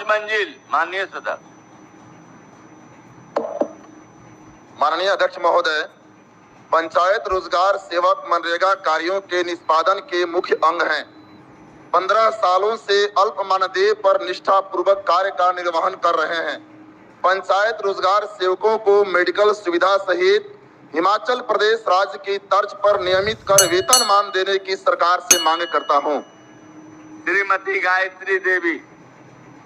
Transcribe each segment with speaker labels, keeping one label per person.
Speaker 1: मंजिल। माननीय सदस्य।
Speaker 2: माननीय अध्यक्ष महोदय, पंचायत रोजगार सेवक मनरेगा कार्यों के निष्पादन के मुख्य अंग हैं। 15 सालों से अल्प मानदेय पर निष्ठा पूर्वक कार्य का निर्वहन कर रहे हैं। पंचायत रोजगार सेवकों को मेडिकल सुविधा सहित हिमाचल प्रदेश राज्य की तर्ज पर नियमित कर वेतनमान देने की सरकार से मांग करता हूं।
Speaker 1: श्रीमती गायत्री देवी।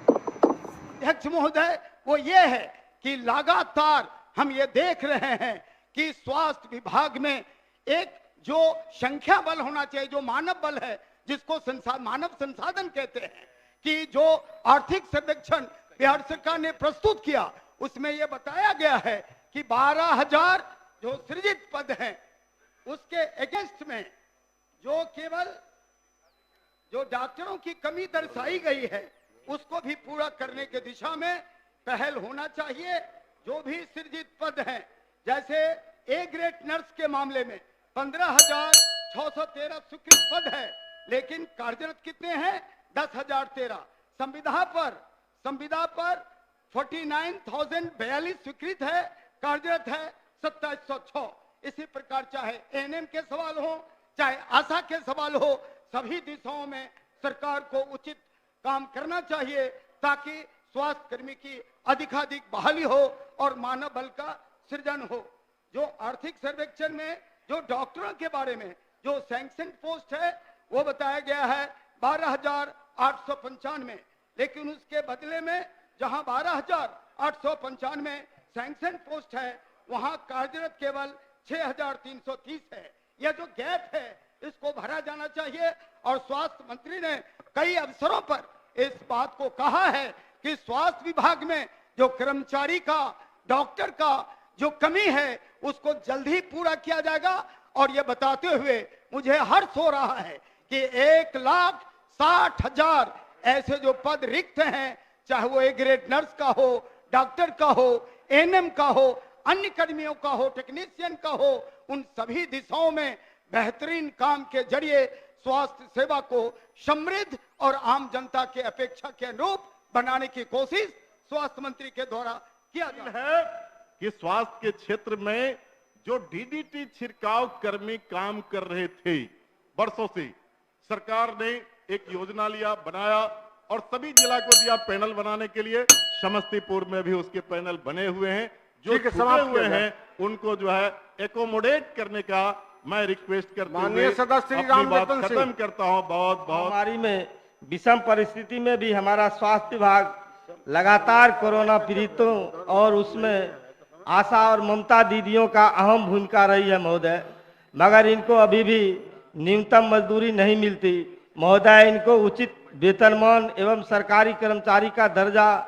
Speaker 3: अध्यक्ष महोदय, वो ये है कि लगातार हम ये देख रहे हैं कि स्वास्थ्य विभाग में एक जो संख्या बल होना चाहिए, जो मानव बल है, जिसको मानव संसाधन कहते हैं, कि जो आर्थिक सर्वेक्षण बिहार सरकार ने प्रस्तुत किया उसमें यह बताया गया है कि 12,000 जो सृजित पद हैं उसके अगेंस्ट में जो केवल जो डॉक्टरों की कमी दर्शाई गई है उसको भी पूरा करने के दिशा में पहल होना चाहिए। जो भी सृजित पद हैं, जैसे ए ग्रेड नर्स के मामले में 15,613 स्वीकृत पद है, लेकिन कार्यरत कितने हैं? 10,013। संविदा पर 49,042 स्वीकृत है, कार्यरत है 2706। इसी प्रकार चाहे एएनएम के सवाल हो, चाहे आशा के सवाल हो, सभी दिशाओं में सरकार को उचित काम करना चाहिए ताकि स्वास्थ्य कर्मी की अधिकाधिक बहाली हो और मानव बल का सृजन हो। जो आर्थिक सर्वेक्षण में जो डॉक्टरों के बारे में जो सैंक्शन पोस्ट है वो बताया गया है 12,895, लेकिन उसके बदले में जहां 12,895 सैंक्शन पोस्ट है वहां कार्यरत केवल 6,330 है। यह जो गैप है इसको भरा जाना चाहिए और स्वास्थ्य मंत्री ने कई अवसरों पर इस बात को कहा है कि स्वास्थ्य विभाग में जो कर्मचारी का, डॉक्टर का जो कमी है उसको जल्द ही पूरा किया जाएगा। और यह बताते हुए मुझे हर्ष हो रहा है कि 1,60,000 ऐसे जो पद रिक्त हैं, चाहे वो ए ग्रेड नर्स का हो, डॉक्टर का हो, एएनएम का हो, अन्य कर्मियों का हो, टेक्नीशियन का हो, उन सभी दिशाओं में बेहतरीन काम के जरिए स्वास्थ्य सेवा को समृद्ध और आम जनता के अपेक्षा के अनुरूप बनाने की कोशिश स्वास्थ्य मंत्री के द्वारा किया जा रहा है।
Speaker 4: कि स्वास्थ्य के क्षेत्र में जो डीडीटी छिड़काव कर्मी काम कर रहे थे वर्षों से, सरकार ने एक योजना लिया, बनाया और सभी जिला को दिया पैनल बनाने के लिए। समस्तीपुर में भी उसके पैनल बने हुए हैं। जो छूटे हुए हैं उनको जो है एकोमोडेट करने का मैं रिक्वेस्ट करता हूं।
Speaker 5: माननीय सदस्य श्री
Speaker 4: अपनी बात
Speaker 5: रामरतन
Speaker 4: खत्म करता हूं। बहुत बहुत
Speaker 5: महामारी में विषम परिस्थिति में भी हमारा स्वास्थ्य विभाग लगातार कोरोना पीड़ितों और उसमें आशा और ममता दीदियों का अहम भूमिका रही है महोदय, मगर इनको अभी भी न्यूनतम मजदूरी नहीं मिलती। महोदय, इनको उचित वेतनमान एवं सरकारी कर्मचारी का दर्जा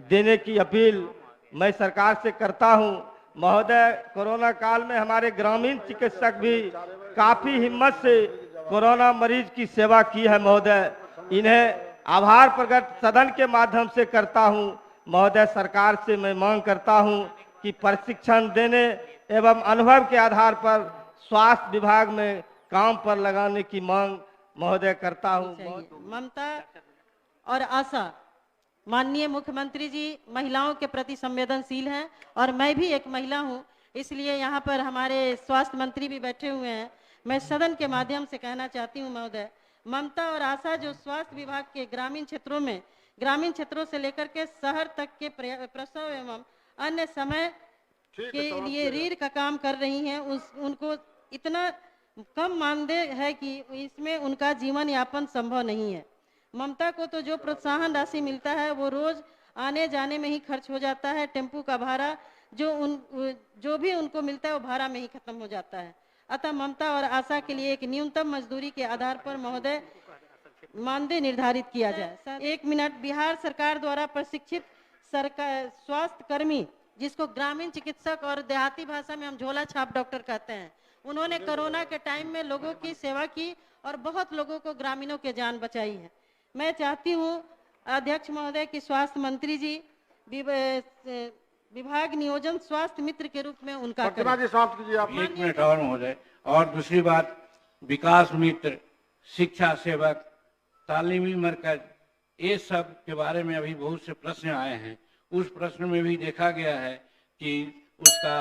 Speaker 5: देने की अपील मैं सरकार से करता हूं। महोदय, कोरोना काल में हमारे ग्रामीण चिकित्सक भी काफी हिम्मत से कोरोना मरीज की सेवा की है महोदय। इन्हें आभार प्रकट सदन के माध्यम से करता हूं। महोदय, सरकार से मैं मांग करता हूं कि प्रशिक्षण देने एवं अनुभव के आधार पर स्वास्थ्य विभाग में काम पर लगाने की मांग महोदय करता हूं।
Speaker 6: ममता और आशा, माननीय मुख्यमंत्री जी महिलाओं के प्रति संवेदनशील हैं और मैं भी एक महिला हूं, इसलिए यहाँ पर हमारे स्वास्थ्य मंत्री भी बैठे हुए हैं। मैं सदन के माध्यम से कहना चाहती हूं महोदय, ममता और आशा जो स्वास्थ्य विभाग के ग्रामीण क्षेत्रों से लेकर के शहर तक के प्रसव एवं अन्य समय के लिए रीढ़ का काम कर रही हैं, उनको इतना कम मानदेय है कि इसमें उनका जीवन यापन संभव नहीं है। ममता को तो जो प्रोत्साहन राशि मिलता है वो रोज आने जाने में ही खर्च हो जाता है। टेम्पू का भाड़ा जो भी उनको मिलता है वो भाड़ा में ही खत्म हो जाता है। अतः ममता और आशा के लिए एक न्यूनतम मजदूरी के आधार पर महोदय मानदेय निर्धारित किया जाए। 1 मिनट। बिहार सरकार द्वारा प्रशिक्षित सरकार स्वास्थ्य कर्मी, जिसको ग्रामीण चिकित्सक और देहाती भाषा में हम झोला छाप डॉक्टर कहते हैं, उन्होंने कोरोना के टाइम में लोगों की सेवा की और बहुत लोगों को ग्रामीणों के जान बचाई है। मैं चाहती हूँ अध्यक्ष महोदय कि स्वास्थ्य मंत्री जी विभाग नियोजन स्वास्थ्य मित्र के रूप में उनका
Speaker 5: समाप्त कीजिए आप।
Speaker 7: 1 मिनट और महोदय। और दूसरी बात, विकास मित्र, शिक्षा सेवक, तालीमी मरकज, ये सब के बारे में अभी बहुत से प्रश्न आए हैं। उस प्रश्न में भी देखा गया है कि उसका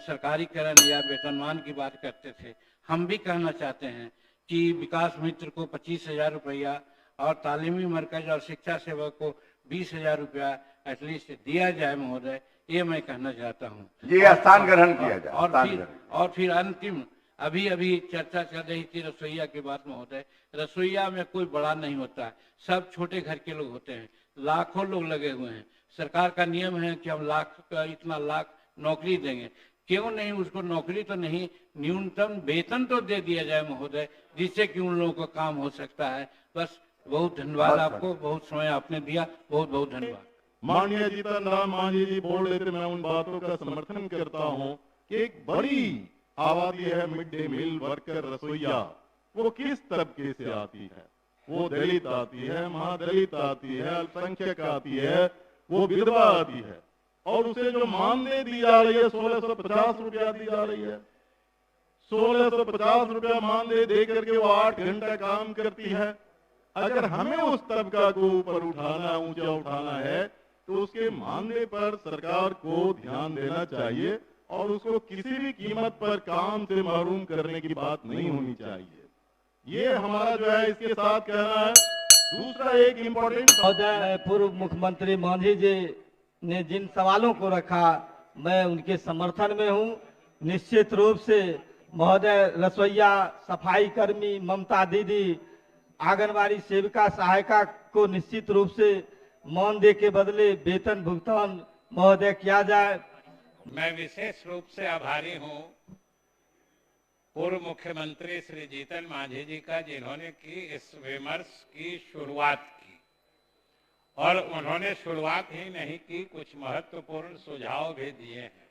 Speaker 7: सरकारीकरण या वेतनमान की बात करते थे। हम भी कहना चाहते हैं कि विकास मित्र को 25,000 रुपया और तालीमी मरकज और शिक्षा सेवक को 20,000 रुपया एटलीस्ट दिया जाए महोदय, ये मैं कहना चाहता हूँ।
Speaker 1: ये स्थान ग्रहण किया जाए।
Speaker 7: और फिर अंतिम अभी चर्चा चल रही थी रसोईया की बात महोदय। रसोईया में कोई बड़ा नहीं होता है, सब छोटे घर के लोग होते हैं, लाखों लोग लगे हुए हैं। सरकार का नियम है कि हम इतना लाख नौकरी देंगे, क्यों नहीं उसको नौकरी तो नहीं, न्यूनतम वेतन तो दे दिया जाए महोदय, जिससे कि उन लोगों को काम हो सकता है। बस बहुत धन्यवाद आपको, बहुत समय आपने दिया, बहुत बहुत धन्यवाद।
Speaker 4: माननीय जीतन राम मांझी जी बोल रहे थे, मैं उन बातों का समर्थन करता हूँ कि एक बड़ी आबादी है मिड डे मील वर्कर रसोईया, वो किस तबके से आती है? वो दलित आती है, महादलित आती है, अल्पसंख्यक आती है, वो विधवा आती है, और उसे जो मानदेय दी जा रही है 1650 रुपया दी जा रही है। 1650 रुपया मानदेय दे करके वो 8 घंटा काम करती है। अगर हमें उस तबका को ऊपर उठाना, ऊंचा उठाना है, तो उसके मानदेय पर सरकार को ध्यान देना चाहिए और उसको किसी भी कीमत पर काम से महरूम करने की बात नहीं होनी चाहिए। ये हमारा जो है इसके साथ कहना है। दूसरा एक इम्पोर्टेंट
Speaker 5: महोदय, पूर्व मुख्यमंत्री मांझी जी ने जिन सवालों को रखा, मैं उनके समर्थन में हूं। निश्चित रूप से महोदय, रसोईया, सफाई कर्मी, ममता दीदी, आंगनबाड़ी सेविका, सहायिका को निश्चित रूप से मानदेय के बदले वेतन भुगतान महोदय किया जाए।
Speaker 8: मैं विशेष रूप से आभारी हूं पूर्व मुख्यमंत्री श्री जीतन मांझी जी का, जिन्होंने की इस विमर्श की शुरुआत की, और उन्होंने शुरुआत ही नहीं की, कुछ महत्वपूर्ण सुझाव भी दिए हैं।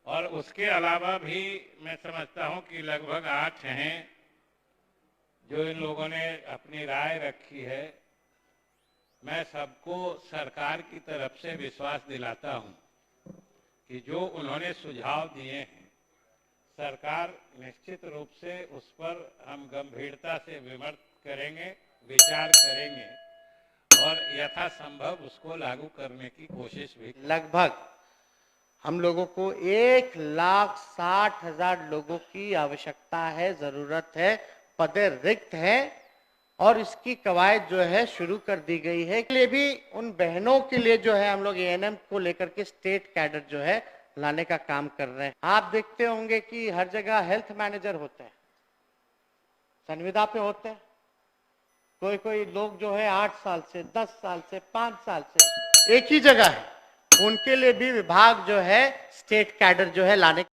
Speaker 8: और उसके अलावा भी मैं समझता हूं कि लगभग 8 हैं जो इन लोगों ने अपनी राय रखी है। मैं सबको सरकार की तरफ से विश्वास दिलाता हूं कि जो उन्होंने सुझाव दिए हैं, सरकार निश्चित रूप से उस पर हम गंभीरता से विमर्श करेंगे, विचार करेंगे और यथासंभव उसको लागू करने की कोशिश भी।
Speaker 9: लगभग हम लोगों को 1,60,000 लोगों की आवश्यकता है, जरूरत है, पदे रिक्त हैं और इसकी कवायद जो है शुरू कर दी गई है। के लिए भी उन बहनों के लिए जो है हम लोग एएनएम को लेकर के स्टेट कैडर जो है लाने का काम कर रहे हैं। आप देखते होंगे कि हर जगह हेल्थ मैनेजर होते हैं, संविदा पे होते हैं, कोई लोग जो है 8 साल से, 10 साल से, 5 साल से एक ही जगह है। उनके लिए भी विभाग जो है स्टेट कैडर जो है लाने